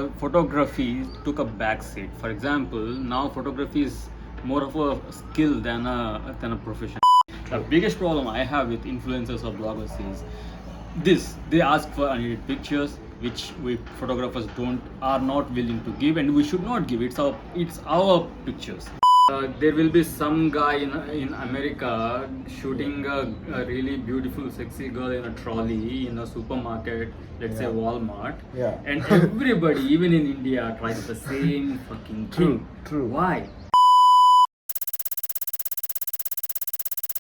the photography took a backseat. For example, now photography is more of a skill than a profession. The biggest problem I have with influencers or bloggers is this: they ask for unedited pictures, which we photographers don't are not willing to give, and we should not give. It's our pictures. There will be some guy in America shooting a really beautiful, sexy girl in a trolley in a supermarket, let's say Walmart. Yeah. And everybody, even in India, tries the same fucking thing. True. Why?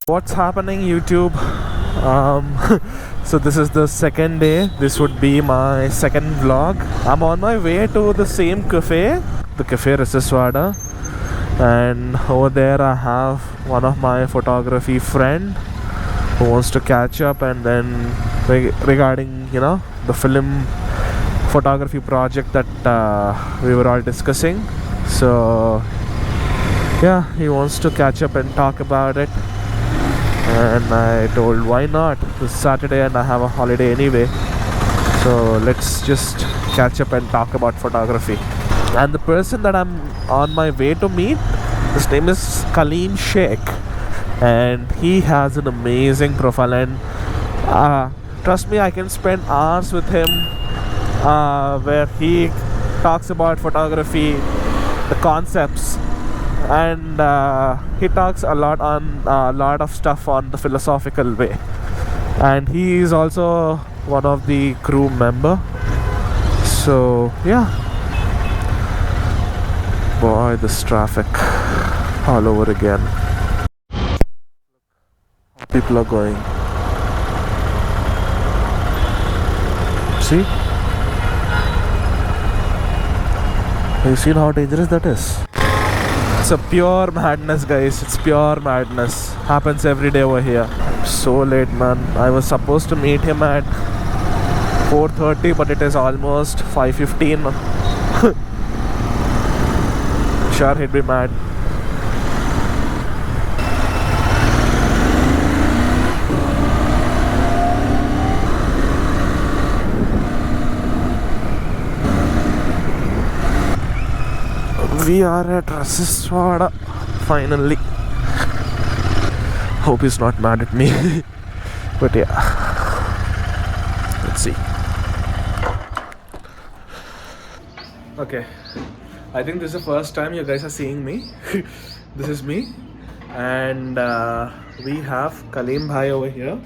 What's happening, YouTube? So this is the second day. This would be my second vlog. I'm on my way to the same cafe, the Cafe Risiswada, and over there I have one of my photography friend who wants to catch up, and then regarding the film photography project that we were all discussing. So yeah, he wants to catch up and talk about it. And I told, why not? It's Saturday and I have a holiday anyway, so let's just catch up and talk about photography. And the person that I'm on my way to meet, his name is Kaleem Sheikh, and he has an amazing profile, and trust me, I can spend hours with him where he talks about photography, the concepts, and he talks a lot on a lot of stuff on the philosophical way. And he is also one of the crew member. So yeah, boy, this traffic all over again. People are going. See? Have you seen how dangerous that is? It's a pure madness, guys. It's pure madness. Happens every day over here. I'm so late, man. I was supposed to meet him at 4:30, but it is almost 5:15. Sure, he'd be mad. We are at Risiswada finally. Hope he's not mad at me. But yeah, let's see. Okay, I think this is the first time you guys are seeing me. This is me, and we have Kaleem Bhai over here.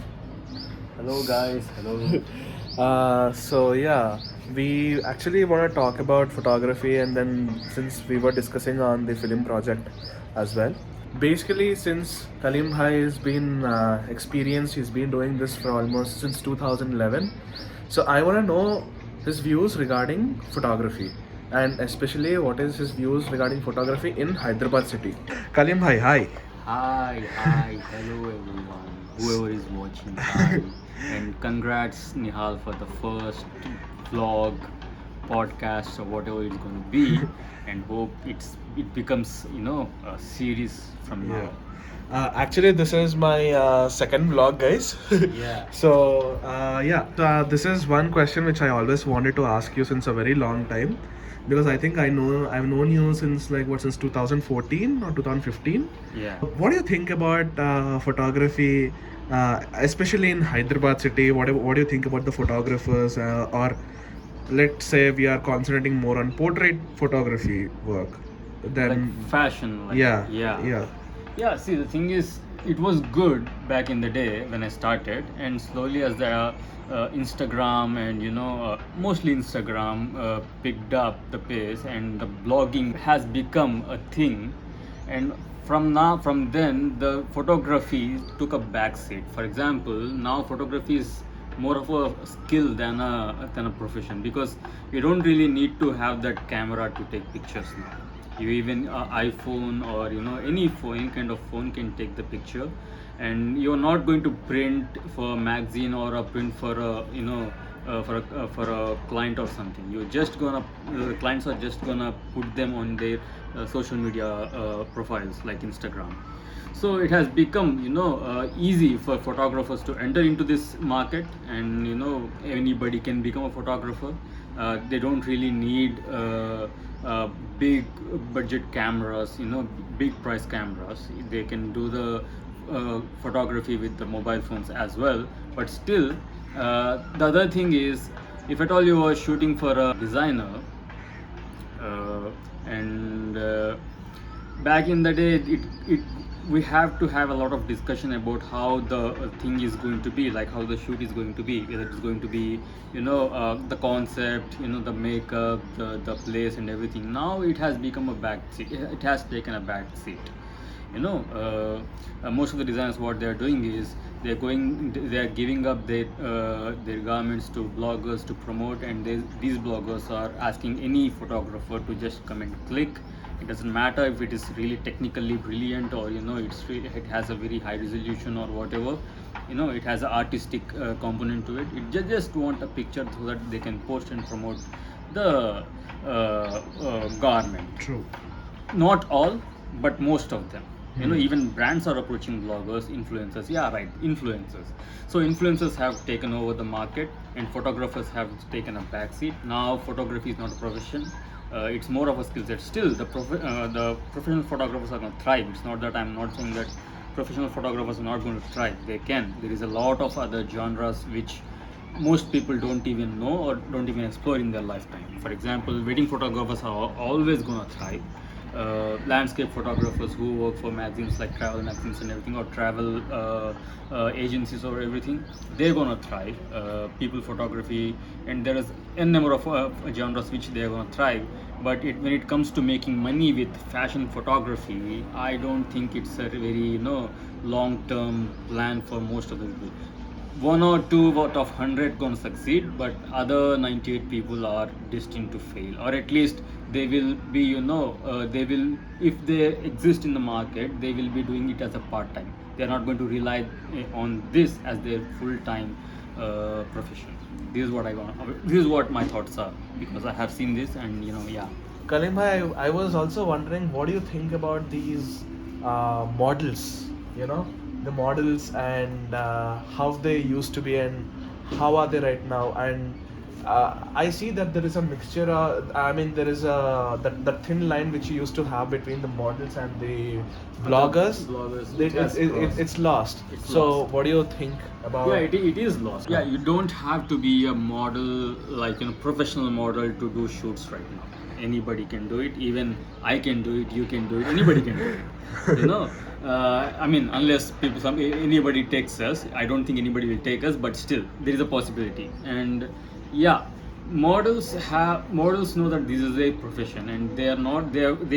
Hello, guys. Hello. So yeah, we actually want to talk about photography, and then since we were discussing on the film project as well. Basically, since Kaleem Bhai has been experienced, he's been doing this for almost since 2011. So I want to know his views regarding photography, and especially what is his views regarding photography in Hyderabad city. Kaleem Bhai, hi. Hi, hello everyone, whoever is watching, hi. And congrats Nihal for the first vlog, podcast, or whatever it's going to be, and hope it becomes a series from now. Actually, this is my second vlog, guys. Yeah. So this is one question which I always wanted to ask you since a very long time, because I think I've known you since since 2014 or 2015. Yeah. What do you think about photography, especially in Hyderabad city? What do you think about the photographers, or let's say we are concentrating more on portrait photography work than Like fashion. Like, yeah. Yeah, see, the thing is, it was good back in the day when I started, and slowly as the Instagram and mostly Instagram picked up the pace, and the blogging has become a thing, and from then the photography took a backseat. For example, now photography is more of a skill than a profession, because you don't really need to have that camera to take pictures now. You even iPhone or any phone, any kind of phone can take the picture, and you're not going to print for a magazine or a print for a for a client or something. You're just gonna clients are just gonna put them on their social media profiles like Instagram. So it has become easy for photographers to enter into this market, and anybody can become a photographer. They don't really need big budget cameras, big price cameras. They can do the photography with the mobile phones as well. But still, the other thing is, if at all you are shooting for a designer, and back in the day, it we have to have a lot of discussion about how the thing is going to be, like how the shoot is going to be, whether it's going to be, the concept, the makeup, the place and everything. Now it has become a back seat. It has taken a back seat. Most of the designers, what they are doing is they are giving up their garments to bloggers to promote, and these bloggers are asking any photographer to just come and click. It doesn't matter if it is really technically brilliant, or it has a very high resolution or whatever. It has an artistic component to it. It just want a picture so that they can post and promote the garment. True. Not all, but most of them. Even brands are approaching bloggers, influencers. Yeah, right, influencers. So influencers have taken over the market, and photographers have taken a backseat. Now photography is not a profession. It's more of a skill set. Still, the professional photographers are going to thrive. It's not that I'm not saying that professional photographers are not going to thrive. They can. There is a lot of other genres which most people don't even know or don't even explore in their lifetime. For example, wedding photographers are always going to thrive. Landscape photographers who work for magazines like travel magazines and everything, or travel agencies or everything, they're gonna thrive. People photography, and there is a number of genres which they're gonna thrive. But when it comes to making money with fashion photography, I don't think it's a very long-term plan for most of the people. 1 or 2 out of 100 gonna succeed, but other 98 people are destined to fail, or at least they will be, they will, if they exist in the market, they will be doing it as a part-time. They are not going to rely on this as their full-time profession. This is what my thoughts are, because I have seen this, and yeah. Kalim bhai, I was also wondering, what do you think about these models? The models, and how they used to be and how are they right now? And I see that there is a mixture. There is that thin line which you used to have between the models and the bloggers. It's lost. So what do you think about? Yeah, it is lost. Yeah, you don't have to be a model, like professional model, to do shoots right now. Anybody can do it. Even I can do it. You can do it. Anybody can do it. Unless anybody takes us. I don't think anybody will take us, but still there is a possibility. And yeah, models know that this is a profession, and they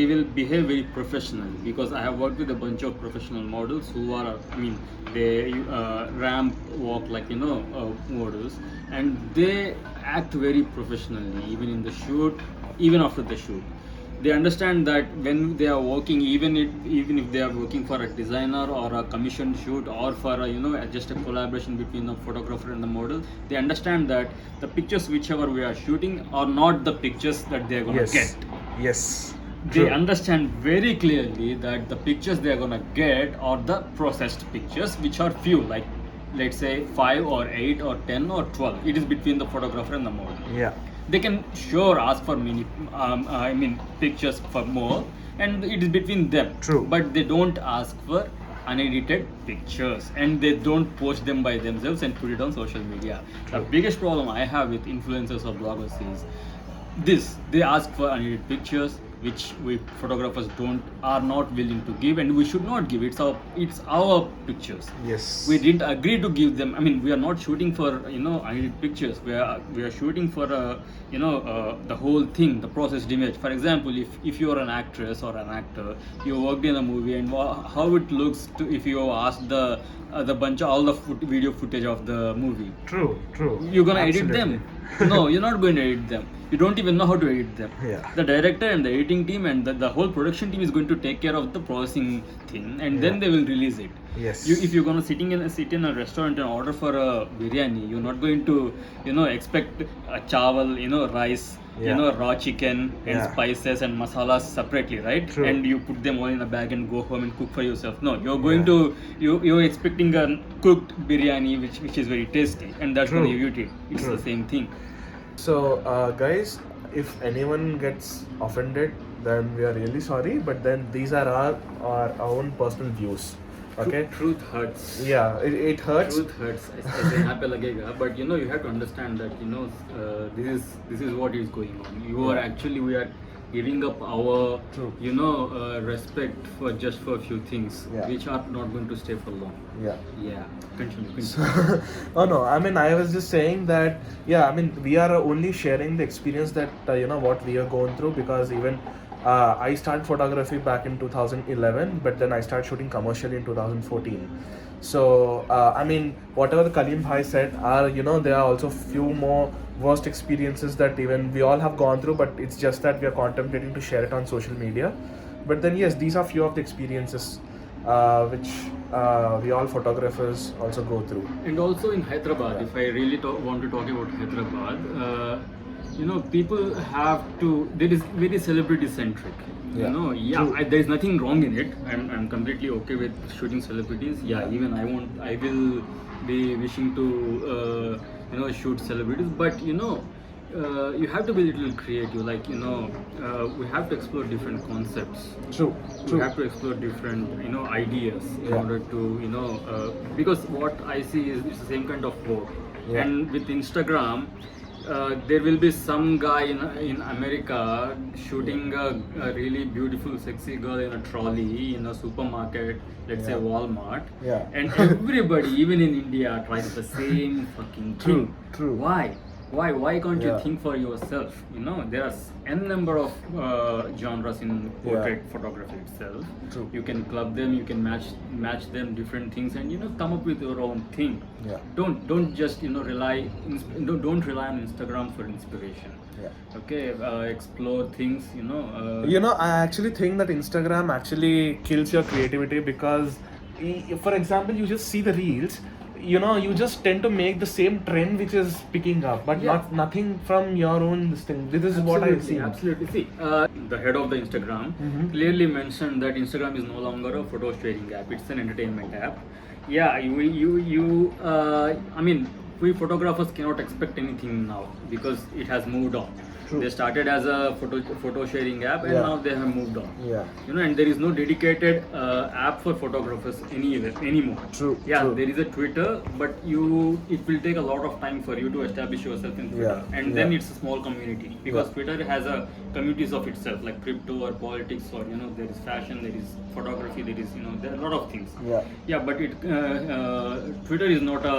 will behave very professionally, because I have worked with a bunch of professional models who are, they ramp walk like models, and they act very professionally, even in the shoot, even after the shoot. They understand that when they are working, even if they are working for a designer or a commissioned shoot, or for just a collaboration between the photographer and the model, they understand that the pictures whichever we are shooting are not the pictures that they are going to get. Yes. They understand very clearly that the pictures they are going to get are the processed pictures, which are few, like let's say 5 or 8 or 10 or 12. It is between the photographer and the model. Yeah. They can sure ask for many pictures for more, and it is between them. True. But they don't ask for unedited pictures, and they don't post them by themselves and put it on social media. True. The biggest problem I have with influencers or bloggers is this: they ask for unedited pictures, which we photographers are not willing to give, and we should not give. It's our pictures. Yes. We didn't agree to give them. We are not shooting for unedited pictures. We are shooting for the whole thing, the processed image. For example, if you are an actress or an actor, you worked in a movie, and how it looks if you ask the bunch of all the video footage of the movie. True. You're gonna Absolutely. edit them? No, you're not going to edit them. You don't even know how to edit them. Yeah. The director and the editing team and the whole production team is going to take care of the processing thing, and then they will release it. Yes. If you're gonna sit in a restaurant and order for a biryani, you're not going to expect a chawal, rice, raw chicken and spices and masalas separately, right? True. And you put them all in a bag and go home and cook for yourself. No, you're going to you're expecting a cooked biryani which is very tasty, and that's True. when you eat it. It's True. the same thing. So, guys, if anyone gets offended, then we are really sorry. But then these are our own personal views. Okay. Truth hurts. Yeah, it hurts. Truth hurts. ऐसे यहाँ पे लगेगा. But you know, you have to understand that this is what is going on. We are giving up our True. respect for a few things, Yeah. which are not going to stay for long. Yeah. Yeah. Continue. Oh no, I mean, I was just saying that, yeah, I mean, we are only sharing the experience that, what we are going through, because even I started photography back in 2011, but then I started shooting commercially in 2014. So, I mean, whatever the Kalim Bhai said there are also few more worst experiences that even we all have gone through, but it's just that we are contemplating to share it on social media. But then, yes, these are few of the experiences which we all photographers also go through. And also in Hyderabad, Yeah. if I really want to talk about Hyderabad, people have to. There is very celebrity centric. Yeah. True. There is nothing wrong in it. I'm completely okay with shooting celebrities. Yeah, even I will be wishing to shoot celebrities, but you have to be a little creative. Like we have to explore different concepts. True. We have to explore different ideas in Yeah. order to because what I see is it's the same kind of work. Yeah. And with Instagram, there will be some guy in America shooting a really beautiful, sexy girl in a trolley in a supermarket, let's say Yeah. Walmart. Yeah. And everybody, even in India, tries the same fucking True, thing. true. Why can't you Yeah. think for yourself? There are n number of genres in portrait photography itself. True. You can club them, you can match them, different things, and come up with your own thing. Yeah. Don't just don't rely on Instagram for inspiration. Yeah. Okay, explore things. I actually think that Instagram actually kills your creativity because, for example, you just see the reels. You just tend to make the same trend which is picking up, but Yeah. nothing from your own this thing. This is what I've seen. Absolutely. See, the head of the Instagram Mhm. clearly mentioned that Instagram is no longer a photo sharing app; it's an entertainment app. Yeah, we photographers cannot expect anything now because it has moved on. True. They started as a photo sharing app, and Yeah. now they have moved on. Yeah. And there is no dedicated app for photographers anymore. True, Yeah, true. there is a Twitter, but it will take a lot of time for you to establish yourself in Twitter, Yeah, and then yeah. it's a small community because Yeah. Twitter has a communities of itself, like crypto or politics, or there is fashion, there is photography, there is there are a lot of things. Yeah. Yeah, but Twitter is not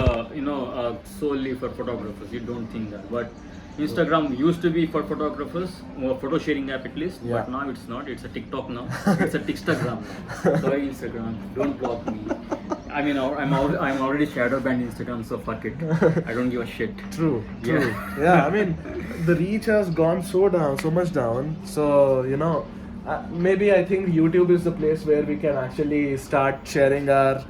solely for photographers. You don't think that, but Instagram used to be for photographers, or photo sharing app at least, Yeah. but now it's not. It's a TikTok now. It's a Tikstagram now. Sorry, Instagram, don't block me. I mean, I'm already shadow banned Instagram, so fuck it. I don't give a shit. True. Yeah. Yeah, I mean, the reach has gone so much down. So, maybe I think YouTube is the place where we can actually start sharing our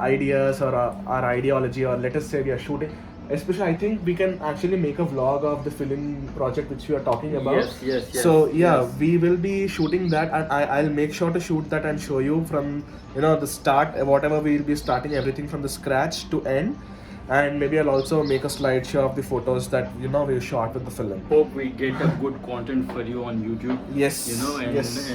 ideas or our ideology, or let us say we are shooting. Especially, I think we can actually make a vlog of the film project which we are talking about. Yes. So yeah, yes. we will be shooting that, and I'll make sure to shoot that and show you from the start, whatever we'll be starting everything from the scratch to end, and maybe I'll also make a slideshow of the photos that we shot with the film. Hope we get a good content for you on YouTube. Yes. And yes.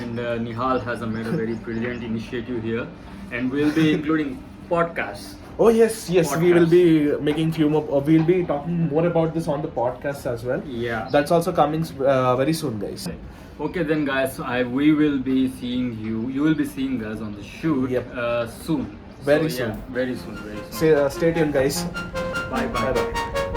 Nihal has made a very brilliant initiative here, and we'll be including podcasts. Oh yes, we will Podcast. be making few more. We'll be talking more about this on the podcast as well. Yeah. That's also coming very soon, guys. Okay then, guys. We will be seeing you. You will be seeing us on the shoot Yep. soon. Very So, soon. Yeah, very soon. Stay tuned, guys. Bye. Bye bye.